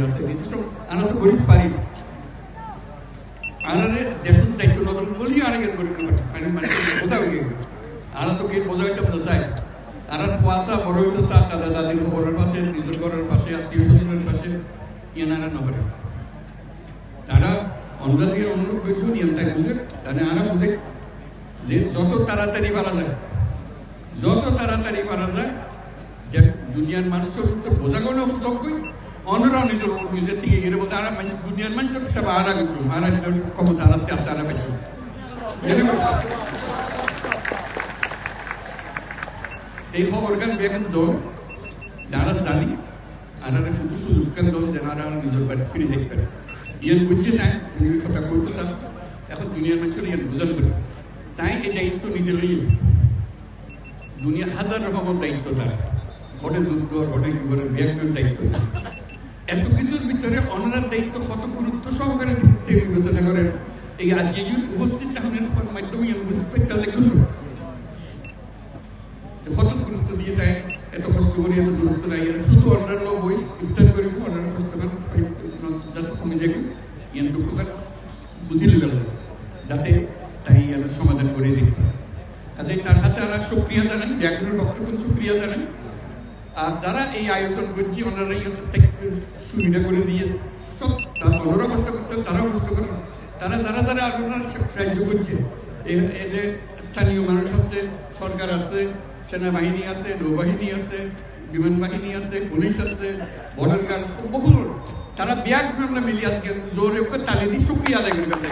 আছে কিছু আমরা তো গরিব পারি আনারে দেশের দায়িত্ব নতুন বলি আরেকের গরিব মানে বোঝা হয়ে গেল আনা তো কি বোঝা হইতাম তো চাই আনার কুয়াশা বড় হইতো চার দাদা দাদির খবরের পাশে নিজের ঘরের পাশে আত্মীয় স্বজনের পাশে ইয়ানারা নগরে তারা আমরা দিয়ে অনুরোধ করছো নিয়মটাই বুঝে তাহলে আনা বুঝে যে যত তাড়াতাড়ি পারা যায় যে দুনিয়ার মানুষের তো বোঝা কোনো যোগ্যই অন্যরাও নিজের নিজের থেকে গেলে বলতে আর মানুষ দুনিয়ার মানুষের সব আনা করছো আনা ক্ষমতা আনাতে আসতে আনা পাইছো এই খবর গান বেগুন দোন যারা জানি আনারা শুধু সুযোগ কেন দোন যারা নিজের বাড়ি ফিরে দেখতে পারে ইয়ান বুঝছে না তুমি কথা বলতে চান এখন দুনিয়ার মানুষের ইয়ান বুঝান করে তাই এই দায়িত্ব নিজে লইয়ে দুনিয়া হাজার রকমের দায়িত্ব তার ঘটে যুদ্ধ ঘটে জীবনের ব্যাংকের দায়িত্ব এত কিছুর ভিতরে অনার দায়িত্ব কত গুরুত্ব সহকারে বিবেচনা করেন এই আজকে উপস্থিত তাহলে মাধ্যমে উপস্থিত করলে কত গুরুত্ব দিয়ে তাই এত কষ্ট করে এত গুরুত্ব নাই শুধু অন্যান্য বই ইফতার করে অন্যান্য কষ্ট কমে যাবে ইয়ান দুঃখকার বুঝিলে গেল যাতে তাই সমাধান করে দিতে কাজে তার কাছে আমরা সুক্রিয়া জানান ব্যাংকের বক্তব্য সুক্রিয়া জানান আর যারা এই আয়োজন করছি ওনারা সুবিধা করে দিয়ে সব ওনারা কষ্ট করতেন তারাও কষ্ট করেন তারা যারা যারা আপনারা সাহায্য করছে এদের স্থানীয় মানুষ আছে সরকার আছে সেনাবাহিনী আছে নৌবাহিনী আছে বিমান বাহিনী আছে পুলিশ আছে বর্ডার গার্ড বহু তারা ব্যাগ আমরা মিলিয়ে আজকে জোরে ওকে তালি দিয়ে সুক্রিয়া আদায় করে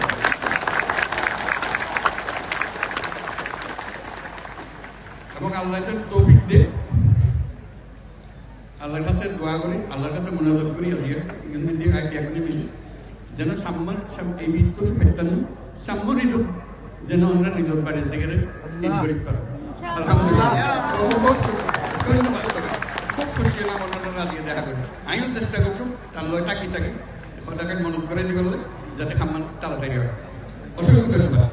এবং আল্লাহ তৌফিক দে আল্লাহর কাছে দোয়া করি আল্লাহর কাছে মোনাজাত করি আজকে এখনই মিলি যেন সম্মান এই বিত্ত ফেরতান সম্মানিত যেন আমরা নিজের বাড়ির থেকে গরিব করা আলহামদুলিল্লাহ খুব খুশি হলাম অন্যরা আজকে দেখা করি আমিও চেষ্টা করছি আল্লাহ টাকি কথাকে মনে করে দিবে যাতে সম্মান তাড়াতাড়ি হয় অসংখ্য ধন্যবাদ